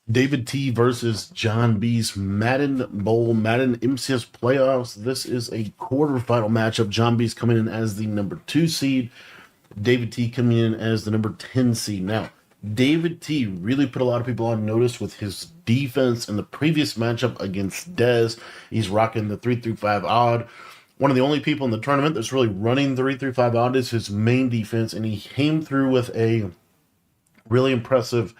David T versus John B's Madden Bowl, Madden MCS playoffs. This is a quarterfinal matchup. John B's coming in as the number 2 seed. David T coming in as the number 10 seed. Now, David T really put a lot of people on notice with his defense in the previous matchup against Dez. He's rocking the 3-5 odd. One of the only people in the tournament that's really running the 3-5 odd is his main defense, and he came through with a really impressive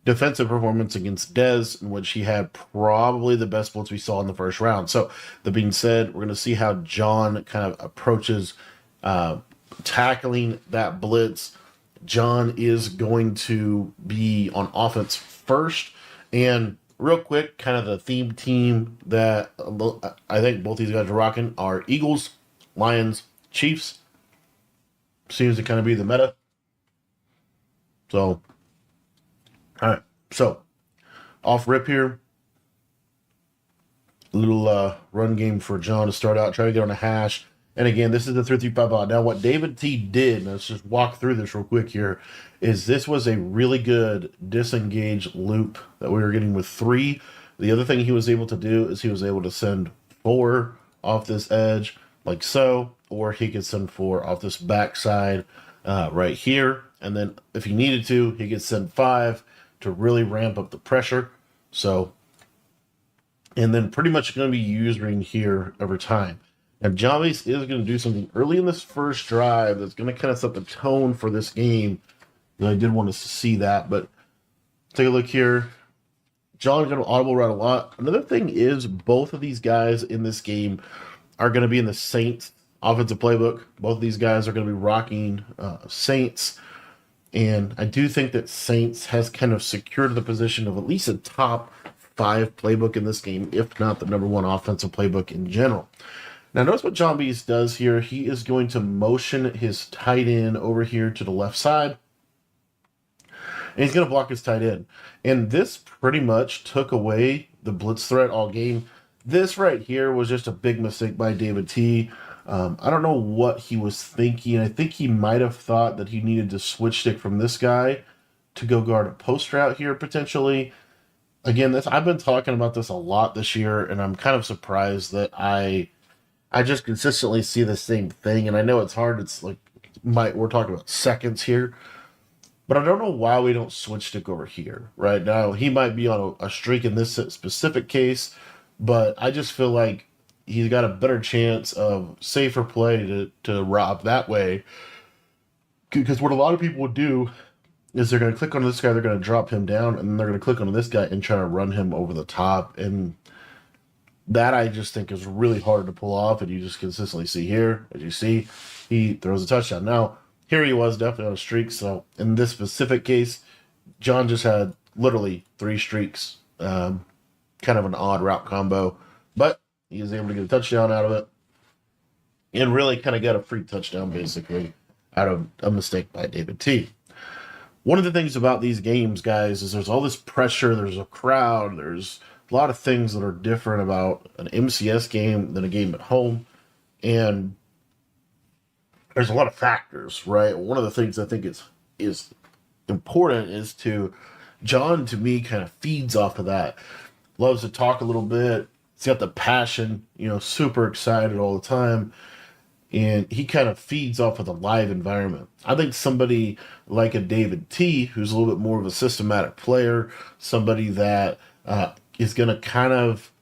defensive performance against Dez, in which he had probably the best blitz we saw in the first round. So, that being said, we're going to see how JON kind of approaches tackling that blitz. JON is going to be on offense first. And real quick, kind of the theme team that I think both these guys are rocking are Eagles, Lions, Chiefs. Seems to kind of be the meta. So, all right. So, off rip here. A little run game for JON to start out. Try to get on a hash. And again, this is the 3-3-5 odd. Now, what David T did, let's just walk through this real quick here, is this was a really good disengage loop that we were getting with 3. The other thing he was able to do is he was able to send 4 off this edge, like so, or he could send 4 off this backside right here. And then if he needed to, he could send 5 to really ramp up the pressure. So, and then pretty much going to be using here over time. Now, John is going to do something early in this first drive that's going to kind of set the tone for this game. And I did want us to see that, but take a look here. John's going to audible route a lot. Another thing is both of these guys in this game are going to be in the Saints offensive playbook. Both of these guys are going to be rocking Saints. And I do think that Saints has kind of secured the position of at least a top 5 playbook in this game, if not the number 1 offensive playbook in general. Now, notice what John Bees does here. He is going to motion his tight end over here to the left side. And he's going to block his tight end. And this pretty much took away the blitz threat all game. This right here was just a big mistake by David T. I don't know what he was thinking. I think he might have thought that he needed to switch stick from this guy to go guard a post route here, potentially. Again, I've been talking about this a lot this year, and I'm kind of surprised that I just consistently see the same thing, and I know it's hard. It's like we're talking about seconds here, but I don't know why we don't switch stick over here right now. He might be on a streak in this specific case, but I just feel like he's got a better chance of safer play to rob that way. Because what a lot of people would do is they're going to click on this guy, they're going to drop him down, and then they're going to click on this guy and try to run him over the top, and that I just think is really hard to pull off, and you just consistently see here, as you see, he throws a touchdown. Now, here he was definitely on a streak, so in this specific case, JON just had literally 3 streaks, kind of an odd route combo, but he was able to get a touchdown out of it, and really kind of got a free touchdown, basically, out of a mistake by David T. One of the things about these games, guys, is there's all this pressure, there's a crowd, there's a lot of things that are different about an MCS game than a game at home, and there's a lot of factors, right? One of the things I think is important is JON, to me, kind of feeds off of that. Loves to talk a little bit. He's got the passion, super excited all the time. And he kind of feeds off of the live environment. I think somebody like a David T, who's a little bit more of a systematic player, somebody that is going to kind of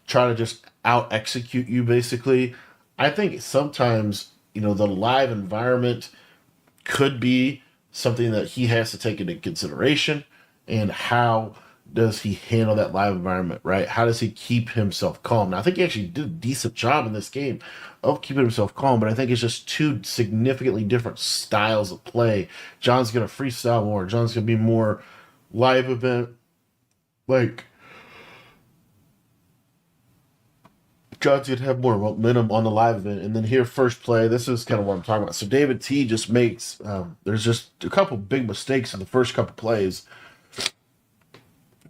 try to just out execute you, basically. I think sometimes, the live environment could be something that he has to take into consideration, and how does he handle that live environment, right? How does he keep himself calm? Now, I think he actually did a decent job in this game of keeping himself calm, but I think it's just 2 significantly different styles of play. JON's going to freestyle more. JON's going to be more live event, like JON's going to have more momentum on the live event. And then here, first play, this is kind of what I'm talking about. So David T just makes, there's just a couple big mistakes in the first couple plays.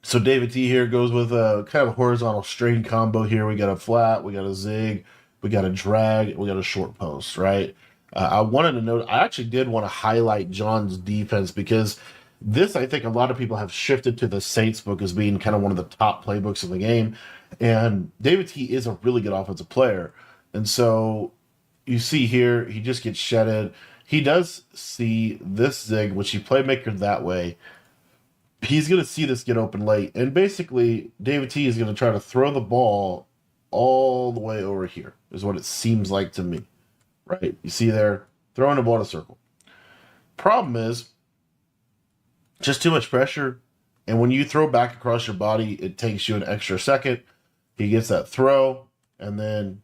So David T here goes with a kind of a horizontal strain combo here. We got a flat, we got a zig, we got a drag, we got a short post, right? I wanted to note, I actually did want to highlight JON's defense, because This, I think, a lot of people have shifted to the Saints book as being kind of one of the top playbooks in the game. And David T is a really good offensive player. And so you see here, he just gets shedded. He does see this zig, which he playmaker that way. He's going to see this get open late. And basically, David T is going to try to throw the ball all the way over here, is what it seems like to me. Right? You see there, throwing the ball in a circle. Problem is, just too much pressure. And when you throw back across your body, it takes you an extra second. He gets that throw, and then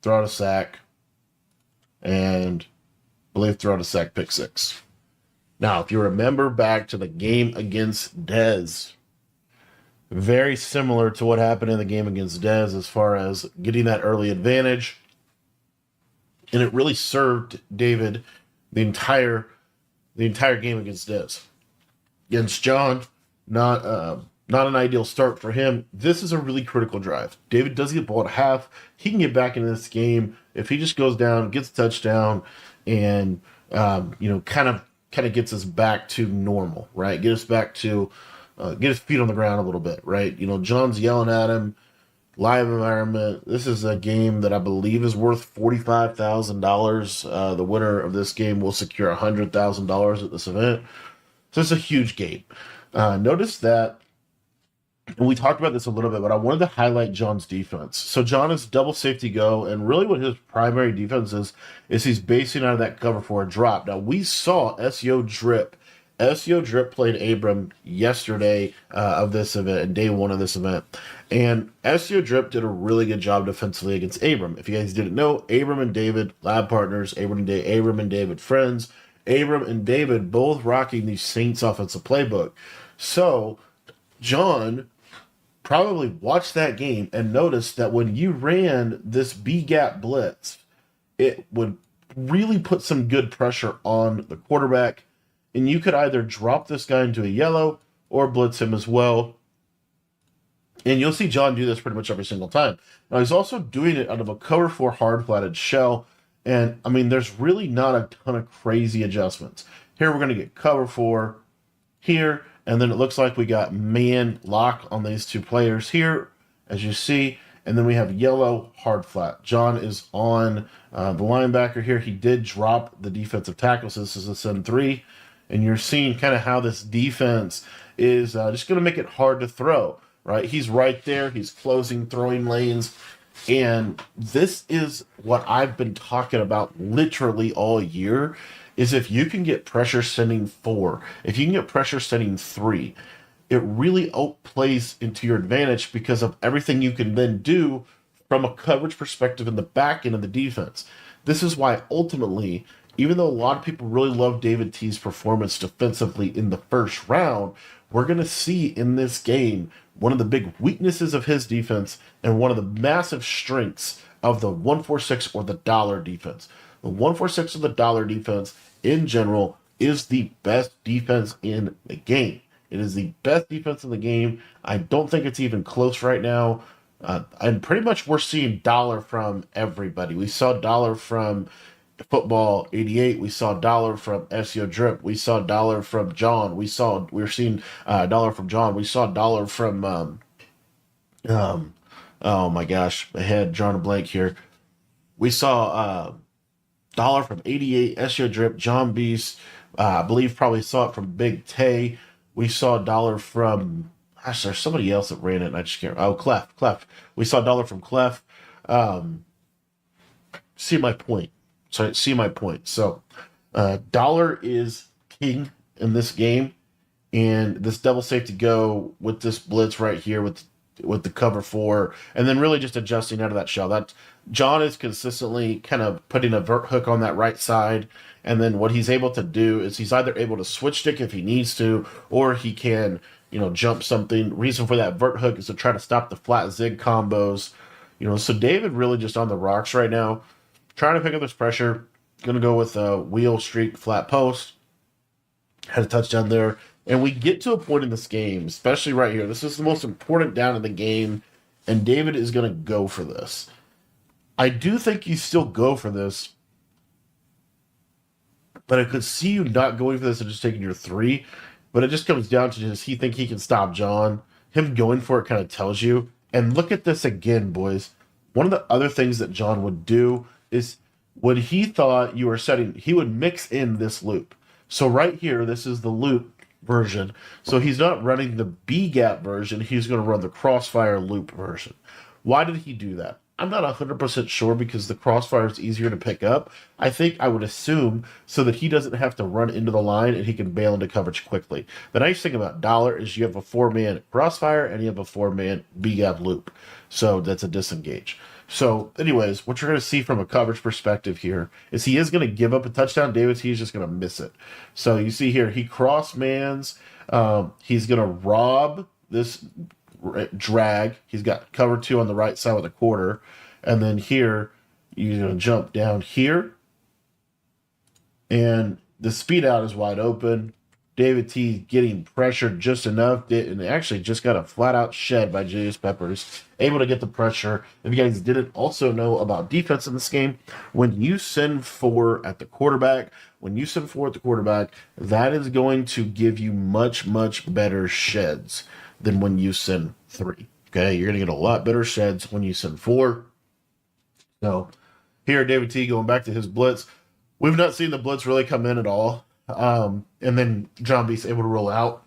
throw out a sack, and I believe throw out a sack, pick six. Now, if you remember back to the game against Dez, very similar to what happened in the game against Dez as far as getting that early advantage. And it really served David the entire game against Dez. Against John, not an ideal start for him. This is a really critical drive. David does get ball at half. He can get back into this game if he just goes down, gets a touchdown, and kind of gets us back to normal, right? Get us back to get his feet on the ground a little bit, right? John's yelling at him. Live environment. This is a game that I believe is worth $45,000. The winner of this game will secure $100,000 at this event. So it's a huge game. Notice that, and we talked about this a little bit, but I wanted to highlight John's defense. So John is double safety go, and really what his primary defense is he's basing out of that cover for a drop. Now, we saw SEO Drip. SEO Drip played Abram yesterday of this event, and day one of this event. And SEO Drip did a really good job defensively against Abram. If you guys didn't know, Abram and David, lab partners, Abram and David, friends. Abram and David both rocking the Saints offensive playbook. So, John probably watched that game and noticed that when you ran this B-gap blitz, it would really put some good pressure on the quarterback. And you could either drop this guy into a yellow or blitz him as well. And you'll see John do this pretty much every single time. Now, he's also doing it out of a cover 4 hard-flatted shell. And, there's really not a ton of crazy adjustments. Here, we're going to get cover 4 here. And then it looks like we got man lock on these two players here, as you see. And then we have yellow hard flat. John is on the linebacker here. He did drop the defensive tackle, so this is a 7-3. And you're seeing kind of how this defense is just going to make it hard to throw, right? He's right there. He's closing throwing lanes. And this is what I've been talking about literally all year, is if you can get pressure sending 4, if you can get pressure sending 3, it really outplays into your advantage because of everything you can then do from a coverage perspective in the back end of the defense. This is why ultimately, even though a lot of people really love David T's performance defensively in the first round, we're going to see in this game one of the big weaknesses of his defense and one of the massive strengths of the 146 or the dollar defense. The 146 or the dollar defense in general is the best defense in the game. It is the best defense in the game. I don't think it's even close right now. And pretty much we're seeing dollar from everybody. We saw dollar from Football 88. We saw dollar from SEO Drip. We saw dollar from John. We're seeing dollar from John. We saw dollar from oh my gosh, I had drawn a blank here. We saw dollar from 88, SEO Drip, John Beast. I believe probably saw it from Big Tay. We saw dollar from, gosh, there's somebody else that ran it, and I just can't. Oh, Clef. We saw dollar from Clef. See my point. So, dollar is king in this game, and this double safety go with this blitz right here with the cover 4, and then really just adjusting out of that shell. That John is consistently kind of putting a vert hook on that right side, and then what he's able to do is he's either able to switch stick if he needs to, or he can, jump something. Reason for that vert hook is to try to stop the flat zig combos. So David really just on the rocks right now, trying to pick up this pressure. Going to go with a wheel streak flat post. Had a touchdown there. And we get to a point in this game, especially right here. This is the most important down in the game, and David is going to go for this. I do think you still go for this, but I could see you not going for this and just taking your 3. But it just comes down to just he think he can stop John. Him going for it kind of tells you. And look at this again, boys. One of the other things that John would do is when he thought you were setting, he would mix in this loop. So right here, this is the loop version. So he's not running the B gap version. He's going to run the crossfire loop version. Why did he do that? I'm not 100% sure because the crossfire is easier to pick up. I think I would assume so that he doesn't have to run into the line and he can bail into coverage quickly. The nice thing about Dollar is you have a 4-man crossfire and you have a 4-man B-gap loop. So that's a disengage. So anyways, what you're going to see from a coverage perspective here is he is going to give up a touchdown. David T is just going to miss it. So you see here, he cross-mans. He's going to rob this drag. He's got cover 2 on the right side with a quarter. And then here, you're going to jump down here. And the speed out is wide open. David T getting pressured just enough. And actually just got a flat out shed by Julius Peppers. Able to get the pressure. If you guys didn't also know about defense in this game, when you send 4 at the quarterback, that is going to give you much, much better sheds than when you send 3. Okay, you're going to get a lot better sheds when you send 4. So here, David T going back to his blitz. We've not seen the blitz really come in at all. And then John B's able to roll out.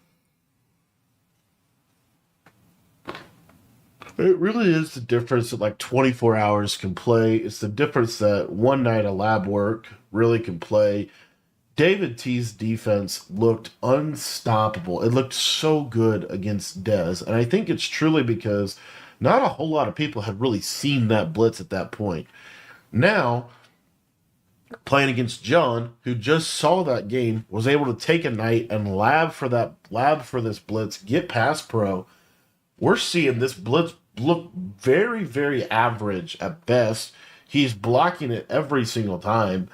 It really is the difference that like 24 hours can play. It's the difference that one night of lab work really can play. David T's defense looked unstoppable. It looked so good against Dez. And I think it's truly because not a whole lot of people had really seen that blitz at that point. Now, playing against John, who just saw that game, was able to take a night and lab for this blitz, get past pro. We're seeing this blitz look very, very average at best. He's blocking it every single time.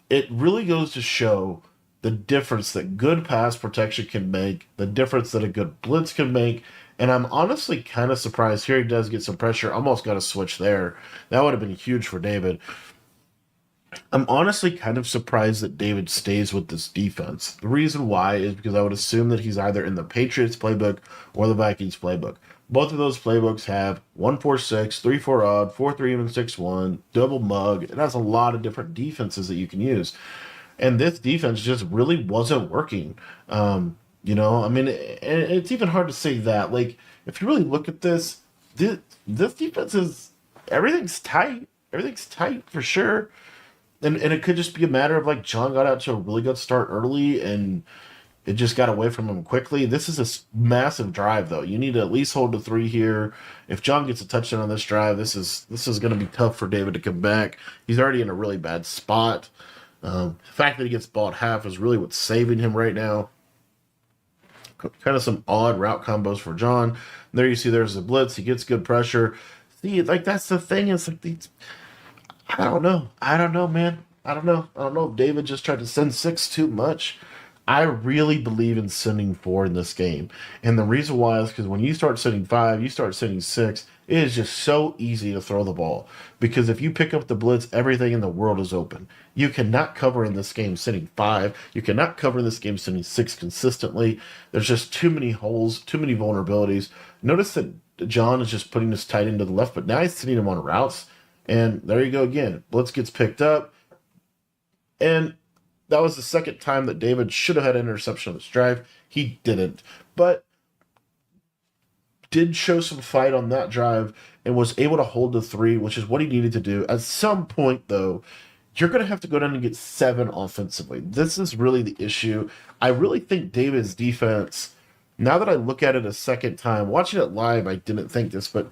It really goes to show the difference that good pass protection can make, the difference that a good blitz can make. And I'm honestly kind of surprised. Here he does get some pressure. Almost got a switch there. That would have been huge for David. I'm honestly kind of surprised that David stays with this defense. The reason why is because I would assume that he's either in the Patriots playbook or the Vikings playbook. Both of those playbooks have 1-4-6, 3-4 odd, 4-3 even 6-1, double mug. It has a lot of different defenses that you can use. And this defense just really wasn't working. I mean, it's even hard to say that. Like, if you really look at this defense is, everything's tight. Everything's tight for sure. And it could just be a matter of like John got out to a really good start early and it just got away from him quickly. This is a massive drive, though. You need to at least hold to 3 here. If John gets a touchdown on this drive, this is going to be tough for David to come back. He's already in a really bad spot. The fact that he gets ball at half is really what's saving him right now. Kind of some odd route combos for John. There you see there's the blitz. He gets good pressure. See, like that's the thing. It's like these. I don't know, man. I don't know if David just tried to send 6 too much. I really believe in sending 4 in this game. And the reason why is because when you start sending 5, you start sending 6, it is just so easy to throw the ball. Because if you pick up the blitz, everything in the world is open. You cannot cover in this game sending 5. You cannot cover in this game sending 6 consistently. There's just too many holes, too many vulnerabilities. Notice that John is just putting this tight end to the left, but now he's sending him on routes. And there you go again. Blitz gets picked up. And that was the second time that David should have had an interception on this drive. He didn't. But did show some fight on that drive and was able to hold the 3, which is what he needed to do. At some point, though, you're going to have to go down and get 7 offensively. This is really the issue. I really think David's defense, now that I look at it a second time, watching it live, I didn't think this, but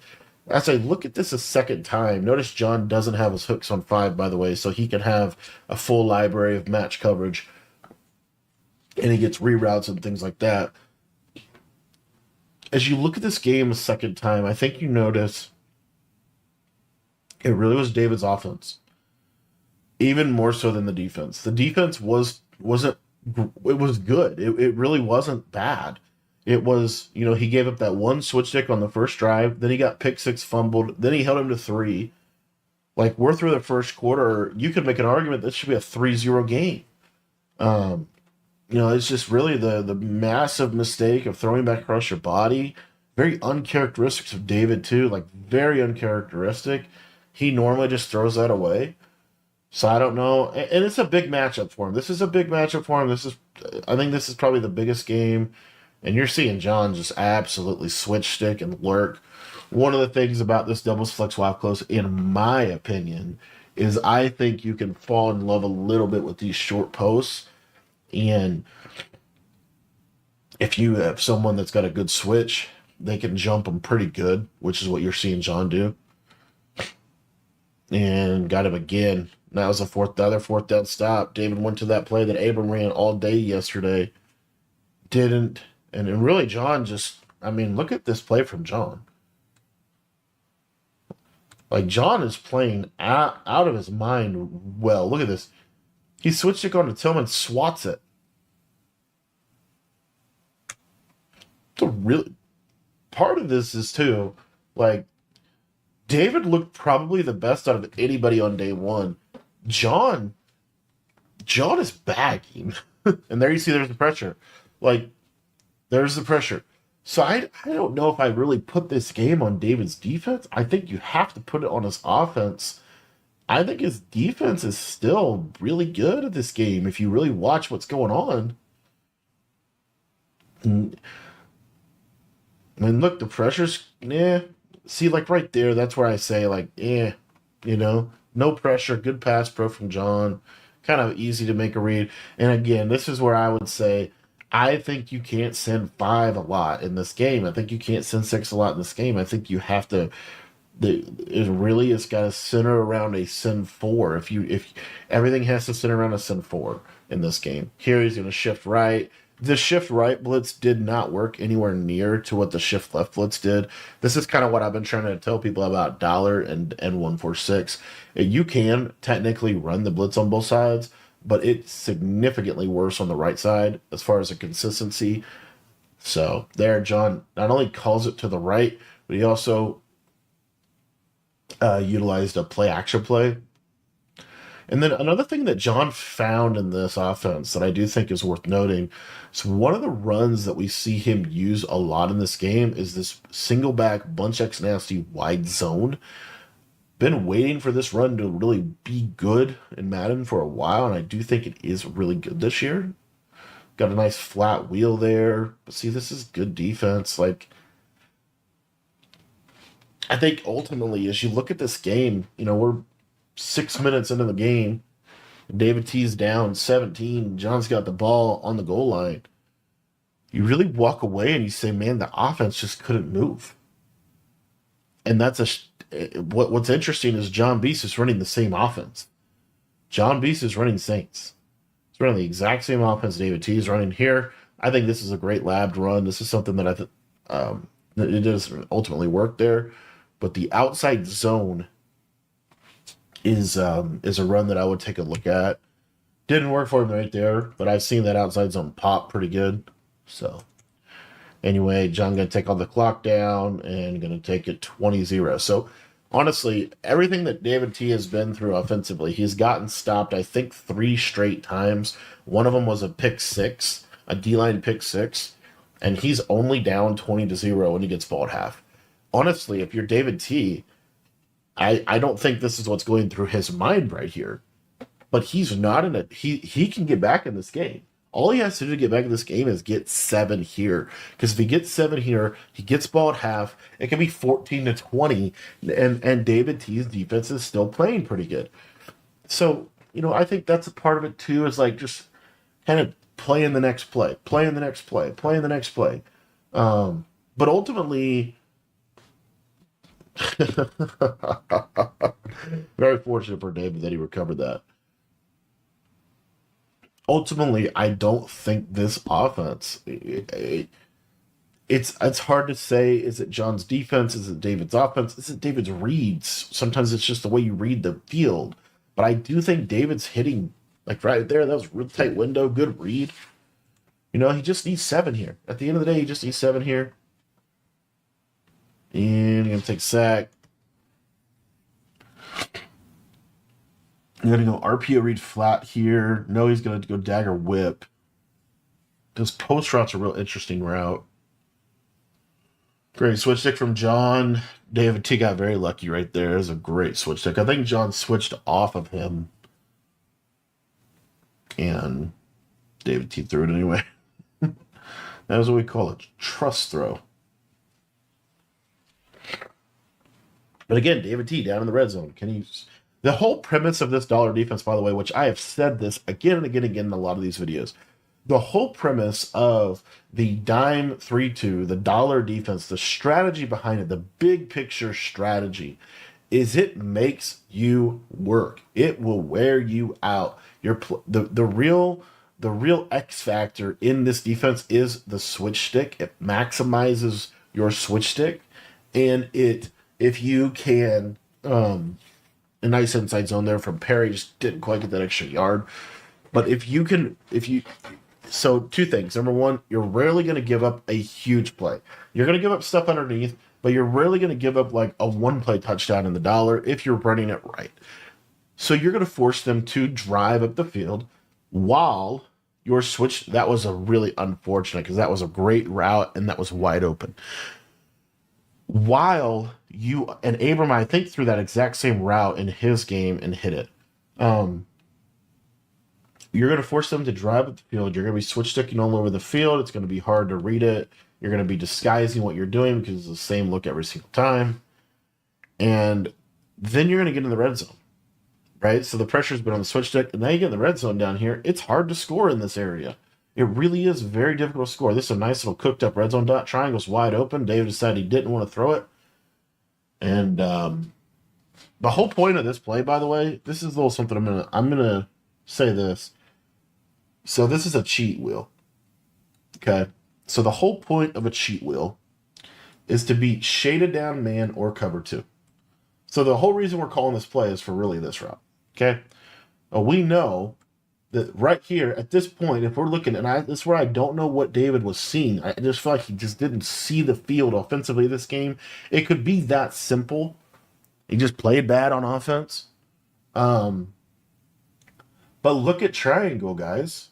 as I look at this a second time, notice John doesn't have his hooks on 5, by the way, so he can have a full library of match coverage. And he gets reroutes and things like that. As you look at this game a second time, I think you notice it really was David's offense. Even more so than the defense. The defense wasn't good. It really wasn't bad. It was, he gave up that 1 switch stick on the first drive. Then he got pick 6 fumbled. Then he held him to 3. Like, we're through the first quarter. You could make an argument that should be a 3-0 game. it's just really the massive mistake of throwing back across your body. Very uncharacteristic of David too, like very uncharacteristic. He normally just throws that away. So I don't know, and it's a big matchup for him. This is a big matchup for him. I think this is probably the biggest game, and you're seeing John just absolutely switch stick and lurk. One of the things about this doubles flex wide close, in my opinion, is I think you can fall in love a little bit with these short posts, and if you have someone that's got a good switch, they can jump them pretty good, which is what you're seeing John do. And got him again. That was the other fourth down stop. David went to that play that Abram ran all day yesterday. Didn't. And really, John look at this play from John. Like, John is playing out of his mind well. Look at this. He switched it on to Tillman, swats it. So really, part of this is too, like, David looked probably the best out of anybody on day one. John is bagging. And there you see there's the pressure. Like, there's the pressure. So I don't know if I really put this game on David's defense. I think you have to put it on his offense. I think his defense is still really good at this game if you really watch what's going on. Look, the pressure's, see, like right there, that's where I say, like, no pressure, good pass pro from John, kind of easy to make a read. And again, this is where I would say, I think you can't send 5 a lot in this game. I think you can't send 6 a lot in this game. I think you have to, it really has got to center around a send 4. If everything has to center around a send 4 in this game. Here he's going to shift right. The shift right blitz did not work anywhere near to what the shift left blitz did. This is kind of what I've been trying to tell people about Dollar and 146. You can technically run the blitz on both sides, but it's significantly worse on the right side as far as the consistency. So there, John not only calls it to the right, but he also utilized a play action play. And then another thing that John found in this offense that I do think is worth noting is one of the runs that we see him use a lot in this game is this single back bunch X nasty wide zone. Been waiting for this run to really be good in Madden for a while, and I do think it is really good this year. Got a nice flat wheel there. But see, this is good defense. Like, I think ultimately, as you look at this game, we're 6 minutes into the game. David T's down 17. John's got the ball on the goal line. You really walk away and you say, man, the offense just couldn't move. And what's interesting is John Beast is running the same offense. John Beast is running Saints. He's running the exact same offense David T is running here. I think this is a great lab run. This is something that it doesn't ultimately work there. But the outside zone is a run that I would take a look at. Didn't work for him right there, but I've seen that outside zone pop pretty good. So anyway, John going to take all the clock down and going to take it 20-0. So honestly, everything that David T has been through offensively, he's gotten stopped, I think, 3 straight times. One of them was a pick 6, a D-line pick 6, and he's only down 20-0 when he gets ball at half. Honestly, if you're David T, I don't think this is what's going through his mind right here. But he's not in he can get back in this game. All he has to do to get back in this game is get 7 here. Because if he gets 7 here, he gets ball at half, it can be 14-20, and David T's defense is still playing pretty good. So, I think that's a part of it too, is like just kind of playing the next play, playing the next play, playing the next play. But ultimately, very fortunate for David that he recovered that. Ultimately, I don't think this offense. It's hard to say. Is it John's defense? Is it David's offense? Is it David's reads? Sometimes it's just the way you read the field. But I do think David's hitting like right there. That was a real tight window, good read. He just needs 7 here. At the end of the day, he just needs 7 here. And you're going to take sack. You're going to go RPO read flat here. No, he's going to go dagger whip. This post route's a real interesting route. Great switch stick from John. David T got very lucky right there. It was a great switch stick. I think John switched off of him, and David T threw it anyway. That was what we call a trust throw. But again, David T down in the red zone. Can he? The whole premise of this dollar defense, by the way, which I have said this again and again and again in a lot of these videos, the whole premise of the dime 3-2, the dollar defense, the strategy behind it, the big picture strategy, is it makes you work. It will wear you out. The real X factor in this defense is the switch stick. It maximizes your switch stick, and if you can a nice inside zone there from Perry, just didn't quite get that extra yard. But so two things. Number one, you're rarely going to give up a huge play. You're going to give up stuff underneath, but you're rarely going to give up like a one-play touchdown in the dollar if you're running it right. So you're going to force them to drive up the field while your switch, that was a really unfortunate because that was a great route and that was wide open. While you and Abram, I think, threw that exact same route in his game and hit it. You're going to force them to drive up the field. You're going to be switch sticking all over the field. It's going to be hard to read it. You're going to be disguising what you're doing because it's the same look every single time. And then you're going to get in the red zone, right? So the pressure's been on the switch stick, and now you get in the red zone down here. It's hard to score in this area. It really is very difficult to score. This is a nice little cooked up red zone dot. Triangle's wide open. David decided he didn't want to throw it. And the whole point of this play, by the way, this is a little something I'm gonna say this. So this is a cheat wheel. Okay. So the whole point of a cheat wheel is to beat shaded down man or cover two. So the whole reason we're calling this play is for really this route. Okay. We know that right here at this point, if we're looking, and this is where I don't know what David was seeing. I just feel like he just didn't see the field offensively this game. It could be that simple. He just played bad on offense. But look at triangle, guys.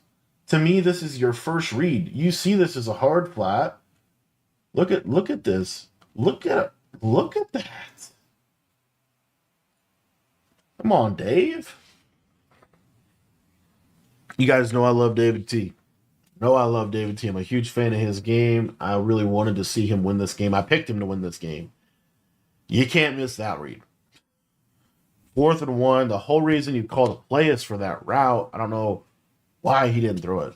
To me, this is your first read. You see this as a hard flat. Look at this. Look at that. Come on, Dave. You guys know I love David T. I'm a huge fan of his game. I really wanted to see him win this game. I picked him to win this game. You can't miss that read. 4th and 1. The whole reason you called a play is for that route. I don't know why he didn't throw it.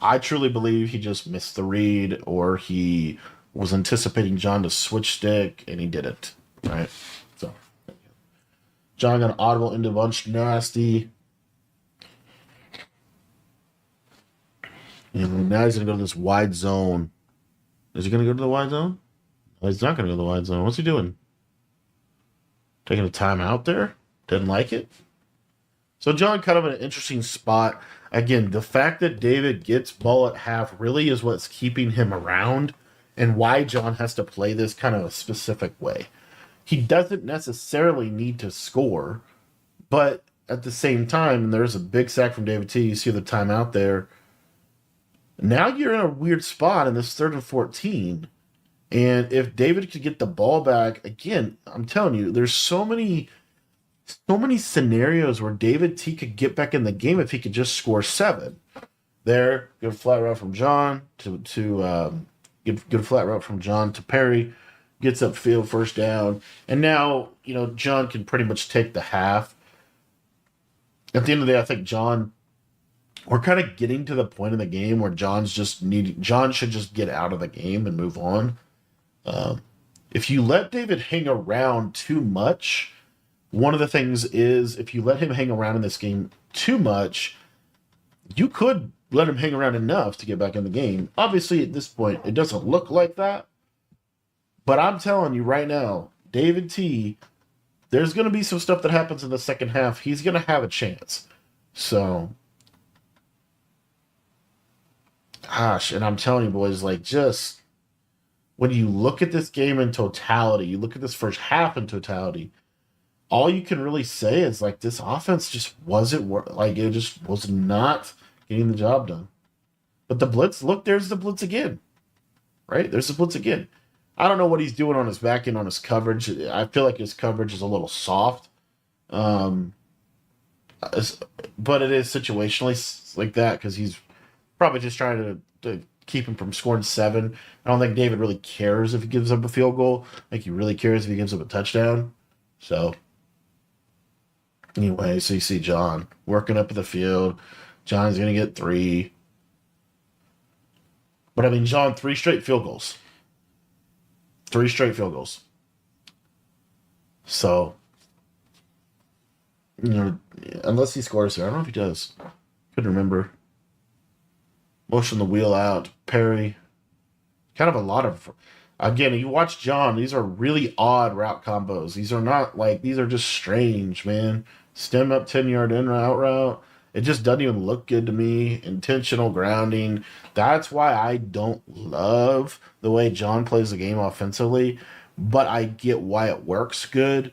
I truly believe he just missed the read, or he was anticipating John to switch stick and he didn't. Right? So John got an audible into bunch nasty. And now he's going to go to this wide zone. Is he going to go to the wide zone? No, he's not going to go to the wide zone. What's he doing? Taking a timeout there? Didn't like it? So John kind of in an interesting spot. Again, the fact that David gets ball at half really is what's keeping him around and why John has to play this kind of a specific way. He doesn't necessarily need to score, but at the same time, and there's a big sack from David T. You see the timeout there. Now you're in a weird spot in this 3rd and 14. And if David could get the ball back, again, I'm telling you, there's so many scenarios where David T could get back in the game if he could just score 7. There, good flat route from John good flat route from John to Perry, gets upfield, first down, and now John can pretty much take the half. At the end of the day, I think we're kind of getting to the point in the game where John should just get out of the game and move on. If you let David hang around too much, one of the things is if you let him hang around in this game too much, you could let him hang around enough to get back in the game. Obviously, at this point, it doesn't look like that. But I'm telling you right now, David T, there's going to be some stuff that happens in the second half. He's going to have a chance. So, gosh, and I'm telling you, boys, just when you look at this game in totality, you look at this first half in totality, all you can really say is this offense just wasn't it just was not getting the job done. But the blitz, look, there's the blitz again. Right? There's the blitz again. I don't know what he's doing on his back end on his coverage. I feel like his coverage is a little soft. Um, but it is situationally like that because he's probably just trying to keep him from scoring 7. I don't think David really cares if he gives up a field goal. I think he really cares if he gives up a touchdown. So, anyway, so you see John working up the field. John's going to get 3. But I mean, John, 3 straight field goals. 3 straight field goals. So, unless he scores here. I don't know if he does. Couldn't remember. Motion the wheel out. Perry. Kind of a lot of... Again, you watch John, these are really odd route combos. These are not like... These are just strange, man. Stem up 10-yard in route. It just doesn't even look good to me. Intentional grounding. That's why I don't love the way John plays the game offensively. But I get why it works good.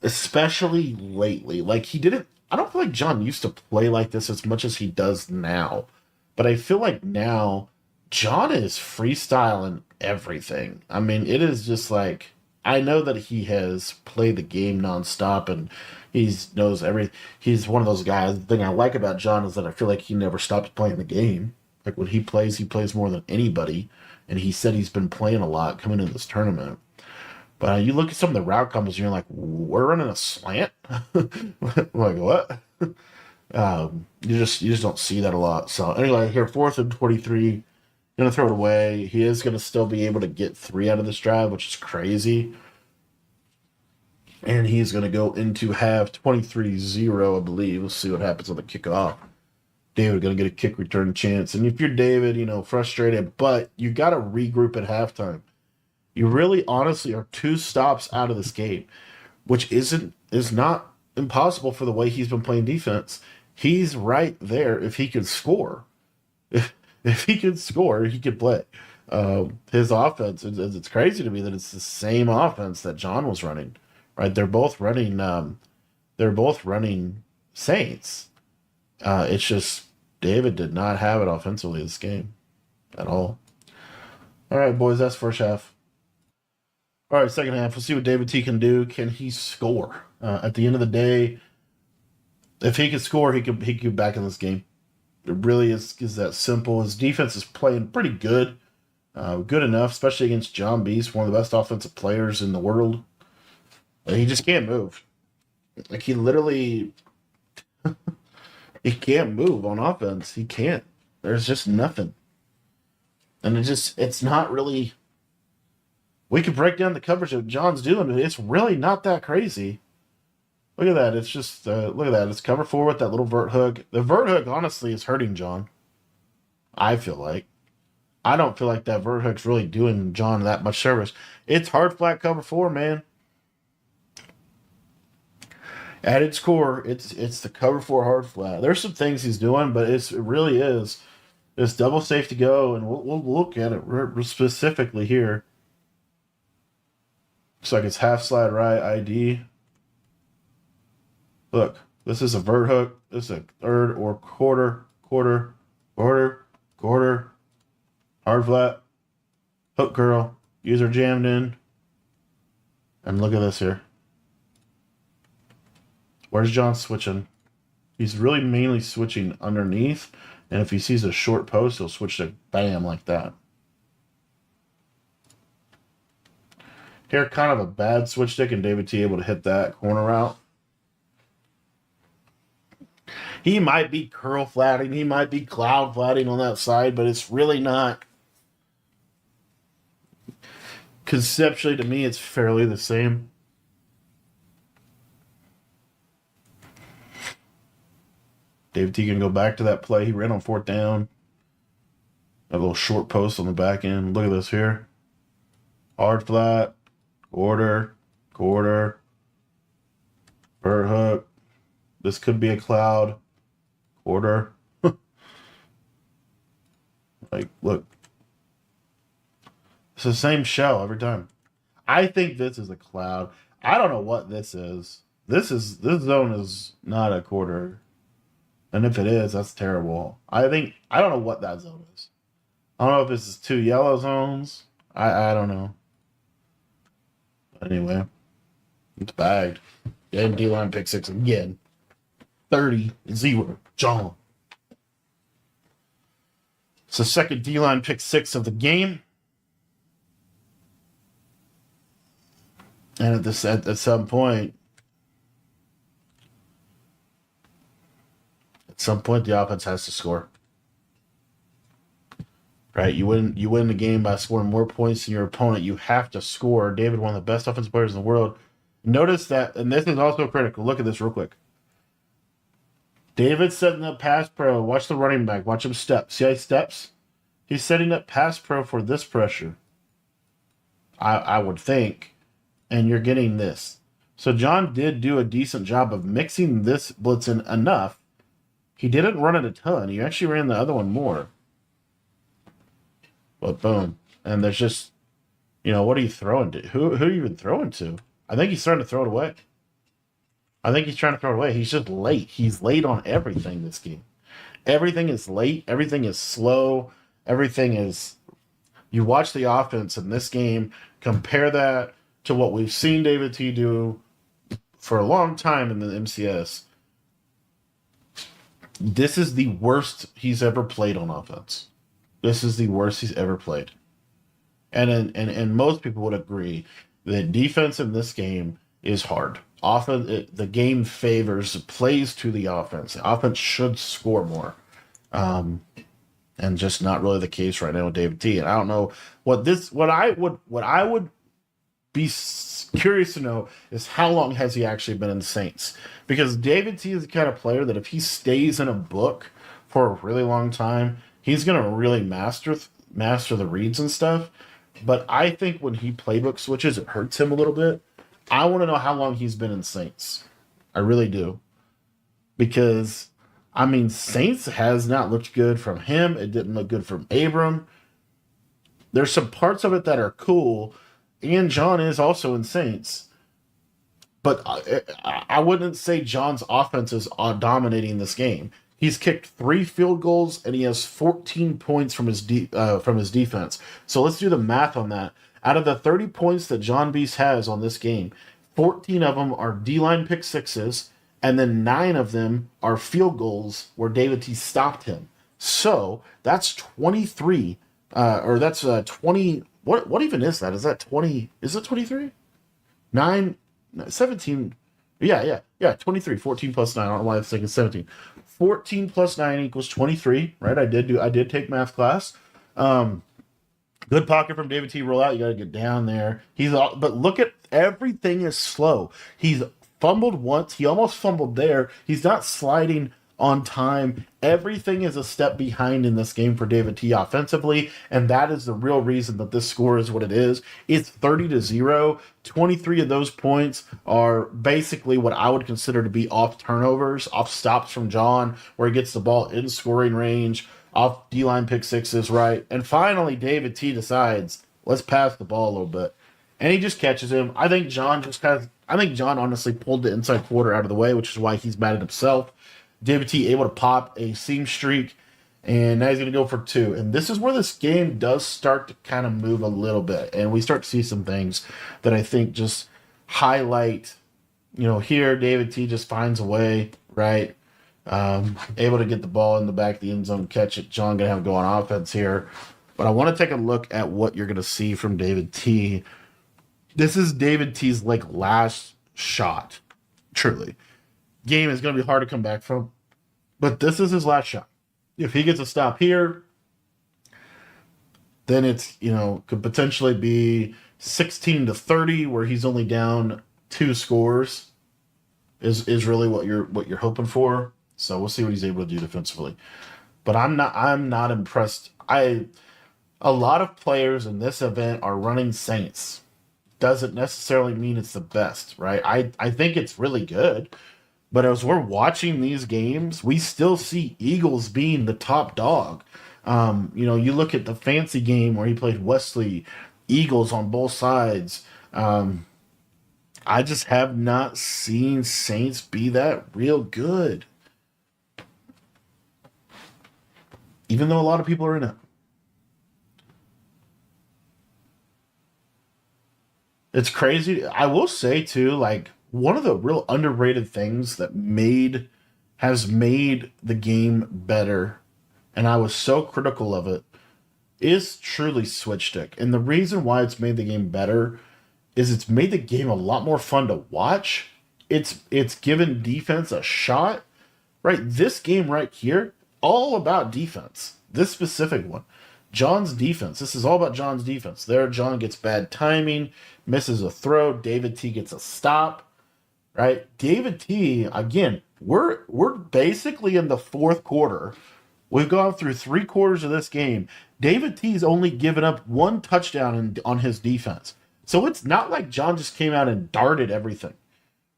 Especially lately. Like, he didn't... I don't feel like John used to play like this as much as he does now. But I feel like now, John is freestyling everything. I mean, it is just like... I know that he has played the game nonstop and he knows everything. He's one of those guys. The thing I like about John is that I feel like he never stops playing the game. Like when he plays more than anybody. And he said he's been playing a lot coming into this tournament. But you look at some of the route combos and you're like, we're running a slant? Like, what? You just don't see that a lot. So anyway, here, 4th and 23. Going to throw it away. He is going to still be able to get 3 out of this drive, which is crazy. And he's going to go into half 23-0, I believe. We'll see what happens on the kickoff. David going to get a kick return chance. And if you're David, frustrated, but you got to regroup at halftime. You really honestly are 2 stops out of this game, which is not impossible for the way he's been playing defense. He's right there if he could score. If he could score, he could play. His offense, it's crazy to me that it's the same offense that John was running, right? They're both running Saints. It's just David did not have it offensively this game at all. All right, boys, that's first half. All right, second half. We'll see what David T can do. Can he score? At the end of the day, if he could score, he could get back in this game. It really is that simple. His defense is playing pretty good. Good enough, especially against John Beast, one of the best offensive players in the world. He just can't move. Like, he literally... he can't move on offense. He can't. There's just nothing. And it's not really... We could break down the coverage that John's doing, but it's really not that crazy. Look at that. It's just, look at that. It's cover 4 with that little vert hook. The vert hook, honestly, is hurting John. I feel like. I don't feel like that vert hook's really doing John that much service. It's hard flat cover 4, man. At its core, it's the cover 4 hard flat. There's some things he's doing, but it really is. It's double safety go, and we'll look at it specifically here. Looks like it's half slide right ID. Look, this is a vert hook. This is a third or quarter, hard flat, hook curl, user jammed in. And look at this here. Where's John switching? He's really mainly switching underneath. And if he sees a short post, he'll switch to bam like that. Here, kind of a bad switch stick, and David T able to hit that corner route. He might be curl flatting, he might be cloud flatting on that side, but it's really not. Conceptually, to me, it's fairly the same. David T can go back to that play. He ran on 4th down. A little short post on the back end. Look at this here. Hard flat. Quarter. Vert hook. This could be a cloud. Quarter. Like, look. It's the same shell every time. I think this is a cloud. I don't know what this is. This zone is not a quarter. And if it is, that's terrible. I don't know what that zone is. I don't know if this is two yellow zones. I don't know. But anyway, it's bagged. And D-line pick six again. 30-0. John. It's the second D-line pick six of the game. And at some point, the offense has to score. Right? You win the game by scoring more points than your opponent. You have to score. David, one of the best offensive players in the world. Notice that, and this is also critical. Look at this real quick. David setting up pass pro. Watch the running back. Watch him step. See how he steps? He's setting up pass pro for this pressure. I would think. And you're getting this. So John did do a decent job of mixing this blitz in enough. He didn't run it a ton. He actually ran the other one more. But boom. And there's just, what are you throwing to? Who are you even throwing to? I think he's starting to throw it away. He's just late. He's late on everything this game. Everything is late. Everything is slow. Everything is... You watch the offense in this game, compare that to what we've seen David T do for a long time in the MCS. This is the worst he's ever played on offense. This is the worst he's ever played. And most people would agree that defense in this game is hard. Often the game favors plays to the offense. The offense should score more. And just not really the case right now with David T. And I don't know what I would be curious to know is how long has he actually been in the Saints? Because David T is the kind of player that if he stays in a book for a really long time, he's going to really master the reads and stuff. But I think when he playbook switches, it hurts him a little bit. I want to know how long he's been in Saints. I really do. Because, Saints has not looked good from him. It didn't look good from Abram. There's some parts of it that are cool. And John is also in Saints. But I wouldn't say John's offense is dominating this game. He's kicked 3 field goals, and he has 14 points from his defense. So let's do the math on that. Out of the 30 points that John Beast has on this game, 14 of them are D-line pick sixes, and then 9 of them are field goals where David T stopped him. So that's 23, or that's 20. What even is that? Is that 20? Is it 23? 9, 17. Yeah, 23. 14 plus 9. I don't know why I was thinking 17. 14 plus 9 equals 23, right? I did take math class. Good pocket from David T. Rollout. You got to get down there. But look at everything is slow. He's fumbled once. He almost fumbled there. He's not sliding on time. Everything is a step behind in this game for David T. offensively, and that is the real reason that this score is what it is. It's 30-0. 23 of those points are basically what I would consider to be off turnovers, off stops from John, where he gets the ball in scoring range, off D-line pick sixes, right? And finally, David T. decides, let's pass the ball a little bit. And he just catches him. I think John honestly pulled the inside quarter out of the way, which is why he's mad at himself. David T. able to pop a seam streak, and now he's going to go for 2. And this is where this game does start to kind of move a little bit, and we start to see some things that I think just highlight, here David T. just finds a way, right? Able to get the ball in the back of the end zone, catch it. John going to have to go on offense here. But I want to take a look at what you're going to see from David T. This is David T.'s last shot, truly. Game is going to be hard to come back from, but this is his last shot. If he gets a stop here, then it's could potentially be 16-30, where he's only down 2 scores. Is really what you're hoping for. So we'll see what he's able to do defensively. But I'm not impressed. A lot of players in this event are running Saints. Doesn't necessarily mean it's the best, right? I think it's really good. But as we're watching these games, we still see Eagles being the top dog. You look at the fancy game where he played Wesley, Eagles on both sides. I just have not seen Saints be that real good. even though a lot of people are in it. It's crazy. I will say too, like one of the real underrated things that has made the game better, and I was so critical of it, is truly switch stick. And the reason why it's made the game better is it's made the game a lot more fun to watch. It's given defense a shot. Right? This game right here, all about defense. This specific one. John's defense. This is all about John's defense. There, John gets bad timing, misses a throw. David T gets a stop. Right? David T, again, we're basically in the fourth quarter. We've gone through 3 quarters of this game. David T's only given up 1 touchdown on his defense. So it's not like John just came out and darted everything,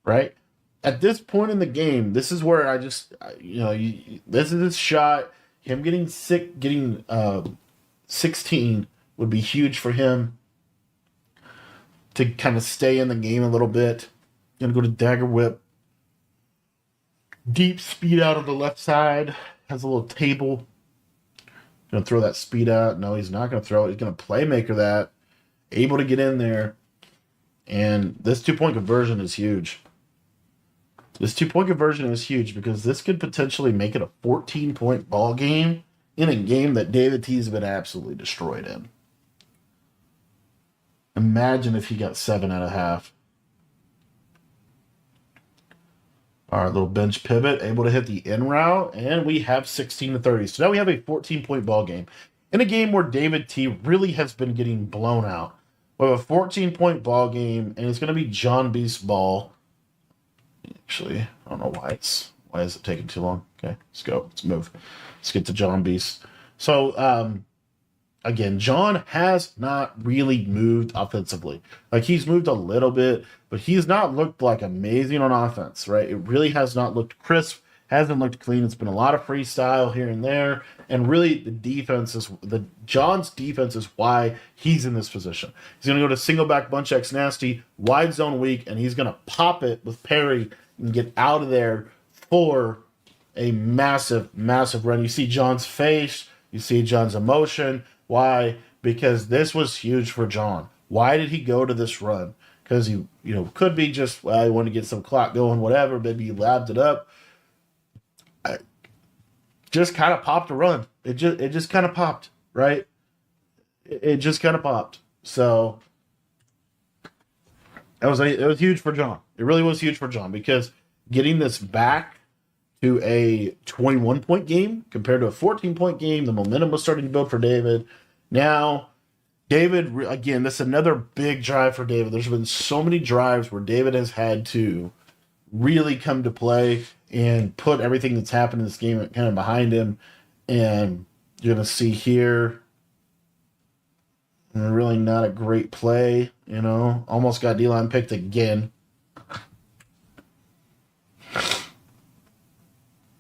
right? At this point in the game, this is where I just, this is his shot. Him getting 16 would be huge for him to kind of stay in the game a little bit. Gonna go to dagger whip. Deep speed out on the left side. Has a little table. Gonna throw that speed out. No, he's not gonna throw it. He's gonna playmaker that. Able to get in there. And this 2-point conversion is huge. This 2-point conversion is huge because this could potentially make it a 14-point ball game in a game that David T's been absolutely destroyed in. Imagine if he got 7 at a half. All right, little bench pivot, able to hit the in route, and we have 16-30. So now we have a 14-point ball game in a game where David T really has been getting blown out. We have a 14-point ball game, and it's going to be John Beast's ball. Actually, I don't know why is it taking too long? Okay, let's go. Let's move. Let's get to John Beast. So, again, John has not really moved offensively. Like, he's moved a little bit, but he's not looked like amazing on offense, right? It really has not looked crisp, hasn't looked clean. It's been a lot of freestyle here and there, and really John's defense is why he's in this position. He's going to go to single back bunch X nasty, wide zone weak, and he's going to pop it with Perry and get out of there for a massive, massive run. You see John's face, you see John's emotion. Why? Because this was huge for John. Why did he go to this run? Because he, could be just, well, he wanted to get some clock going, whatever. Maybe he lapped it up. Just kind of popped a run. It just kind of popped, right? It just kind of popped. So it was huge for John. It really was huge for John because getting this back to a 21-point game compared to a 14-point game, the momentum was starting to build for David. Now, David, again, this is another big drive for David. There's been so many drives where David has had to really come to play and put everything that's happened in this game kind of behind him. And you're going to see here, really not a great play, Almost got D-line picked again.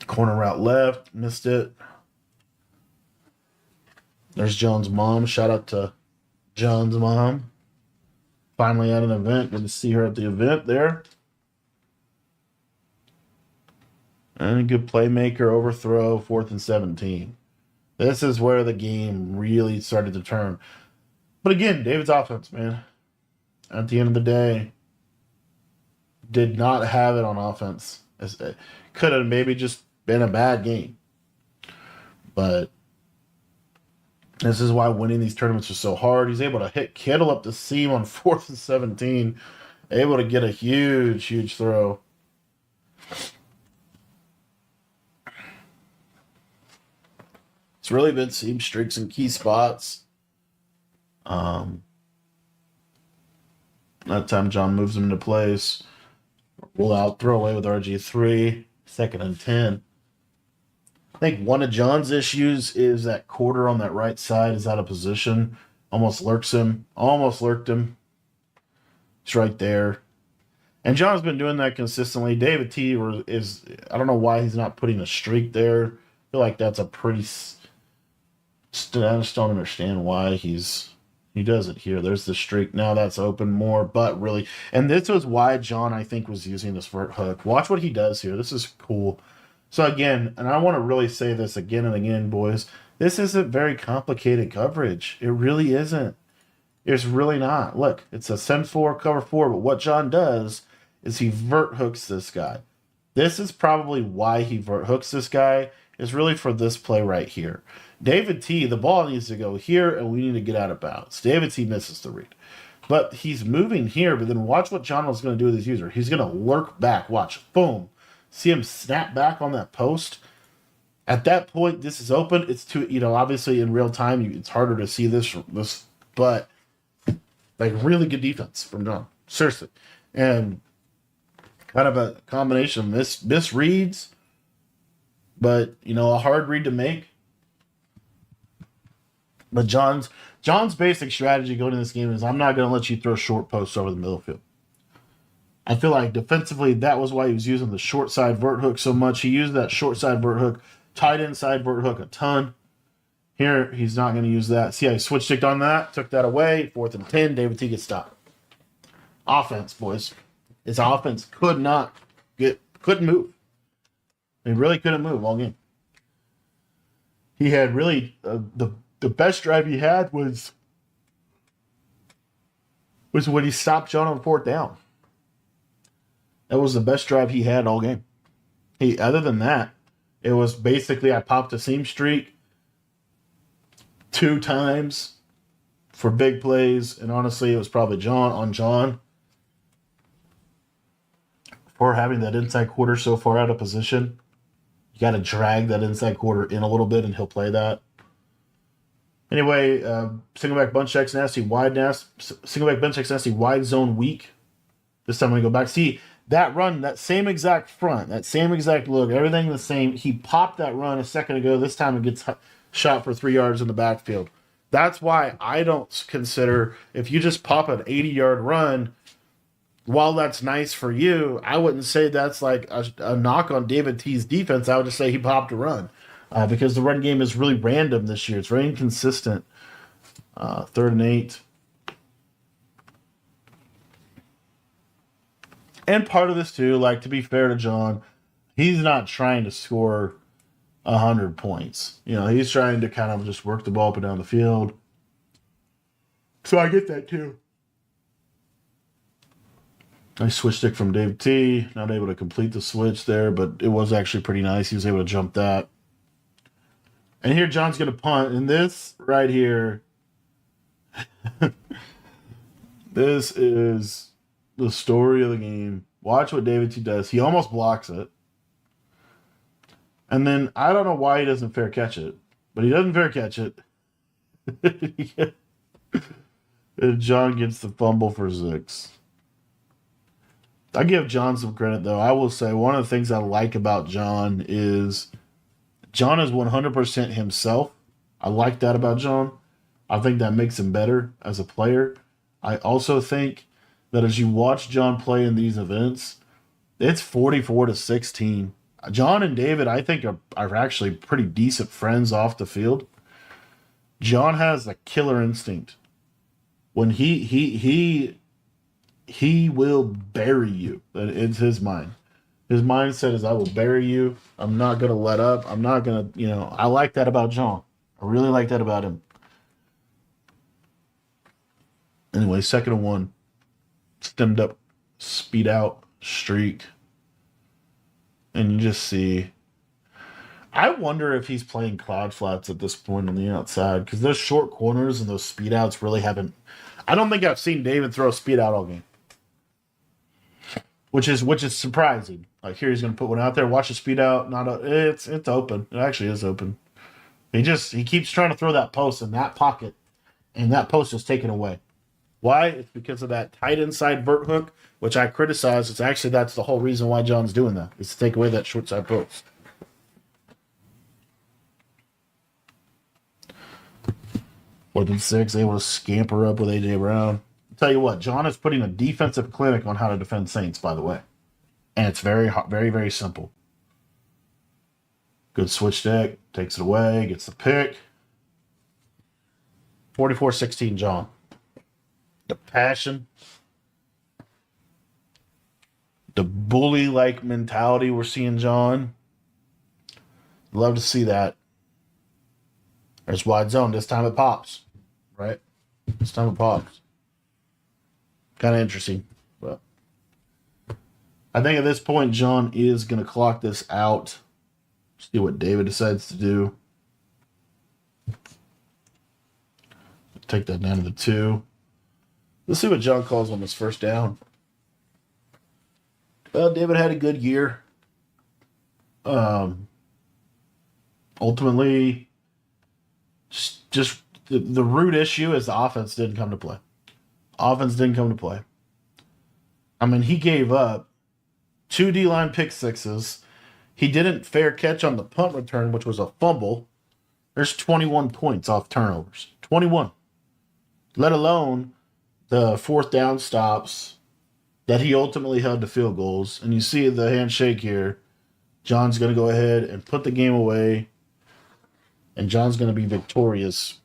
Corner route left, missed it. There's John's mom. Shout out to John's mom. Finally at an event. Good to see her at the event there. And a good playmaker, overthrow, 4th and 17. This is where the game really started to turn. But again, David's offense, man. At the end of the day, did not have it on offense. It could have maybe just been a bad game. But this is why winning these tournaments is so hard. He's able to hit Kittle up the seam on 4th and 17. Able to get a huge, huge throw. It's really been seam streaks in key spots. That time John moves him into place. Roll out, throw away with RG3. 2nd and 10. I think one of John's issues is that quarter on that right side is out of position. Almost lurked him. It's right there. And John's been doing that consistently. David T is, I don't know why he's not putting a streak there. I feel like that's a pretty, I just don't understand why he does it here. There's the streak. Now that's open more, but really, and this was why John, I think, was using this vert hook. Watch what he does here. This is cool. So again, and I want to really say this again and again, boys, This isn't very complicated coverage. It really isn't. It's really not. Look, it's a send four, cover four, but what John does is he vert hooks this guy. This is probably why he vert hooks this guy, is really for this play right here. David T, the ball needs to go here, and we need to get out of bounds. David T misses the read. But he's moving here, but then watch what John was going to do with his user. He's going to lurk back. Watch. Boom. See him snap back on that post. At that point, this is open. It's too, obviously in real time, it's harder to see this, but like really good defense from John. Seriously. And kind of a combination of misreads, but, a hard read to make. But John's basic strategy going into this game is I'm not going to let you throw short posts over the middle field. I feel like defensively, that was why he was using the short side vert hook so much. He used that short side vert hook, tight end side vert hook a ton. Here, he's not going to use that. See how he switch sticked on that? Took that away. 4th and 10. David T gets stopped. Offense, boys. His offense couldn't move. He really couldn't move all game. He had really the best drive he had was when he stopped John on 4th down. That was the best drive he had all game. Other than that, it was basically I popped a seam streak 2 times for big plays, and honestly, it was probably John for having that inside quarter so far out of position. You got to drag that inside quarter in a little bit, and he'll play that. Anyway, single back bunch checks nasty, single back bench checks nasty, wide zone weak. This time I'm going to go back. See, that run, that same exact front, that same exact look, everything the same. He popped that run a second ago. This time it gets shot for 3 yards in the backfield. That's why I don't consider, if you just pop an 80-yard run, while that's nice for you, I wouldn't say that's like a knock on David T's defense. I would just say he popped a run because the run game is really random this year. It's very inconsistent. 3rd and 8. And part of this, too, like, to be fair to John, he's not trying to score 100 points. He's trying to kind of just work the ball up and down the field. So I get that, too. Nice switch stick from Dave T. Not able to complete the switch there, but it was actually pretty nice. He was able to jump that. And here John's going to punt. And this right here, this is the story of the game. Watch what David T does. He almost blocks it. And then I don't know why he doesn't fair catch it, but he doesn't fair catch it. And John gets the fumble for 6. I give John some credit, though. I will say one of the things I like about John is 100% himself. I like that about John. I think that makes him better as a player. I also think that as you watch John play in these events, it's 44-16. John and David, I think, are actually pretty decent friends off the field. John has a killer instinct. When he will bury you. It's his mind. His mindset is, I will bury you. I'm not going to let up. I'm not going to, I like that about John. I really like that about him. Anyway, 2nd and 1. Stemmed up, speed out, streak. And you just see. I wonder if he's playing cloud flats at this point on the outside, because those short corners and those speed outs really haven't. I don't think I've seen David throw a speed out all game. Which is surprising. Like here, he's going to put one out there. Watch the speed out. It's open. It actually is open. He keeps trying to throw that post in that pocket, and that post is taken away. Why? It's because of that tight inside vert hook, which I criticize. That's the whole reason why John's doing that, is to take away that short side post. 4th and 6, able to scamper up with A.J. Brown. Tell you what, John is putting a defensive clinic on how to defend Saints, by the way. And it's very, very, very simple. Good switch stick, takes it away, gets the pick. 44-16, John. The passion. The bully-like mentality we're seeing, John. Love to see that. There's wide zone. This time it pops, right? This time it pops. Kind of interesting. But I think at this point, John is going to clock this out. See what David decides to do. Take that down to the 2. Let's see what John calls on this first down. Well, David had a good year. Ultimately, just the root issue is the offense didn't come to play. Offense didn't come to play. I mean, he gave up 2 D-line pick sixes. He didn't fair catch on the punt return, which was a fumble. There's 21 points off turnovers. 21. Let alone the fourth down stops that he ultimately held to field goals. And you see the handshake here. John's going to go ahead and put the game away. And John's going to be victorious.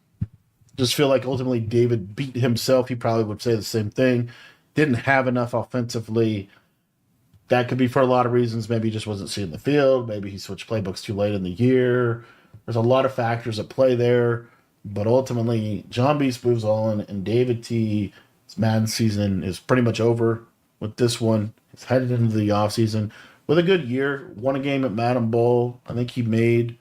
Just feel like ultimately David beat himself. He probably would say the same thing. Didn't have enough offensively. That could be for a lot of reasons. Maybe he just wasn't seeing the field. Maybe he switched playbooks too late in the year. There's a lot of factors at play there. But ultimately, John Beast moves on, and David T's Madden season is pretty much over with this one. He's headed into the offseason with a good year. Won a game at Madden Bowl. I think he made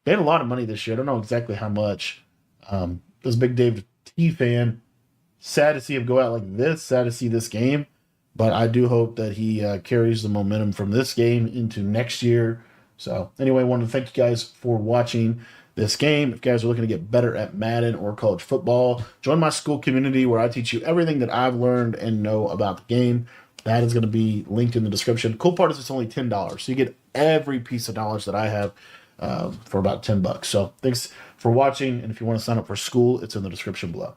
a lot of money this year. I don't know exactly how much. Was a big David T fan. Sad to see him go out like this. Sad to see this game. But I do hope that he carries the momentum from this game into next year. So anyway, I wanted to thank you guys for watching this game. If you guys are looking to get better at Madden or college football, join my school community where I teach you everything that I've learned and know about the game. That is going to be linked in the description. Cool part is it's only $10. So you get every piece of knowledge that I have for about $10. So thanks for watching. And if you want to sign up for school, it's in the description below.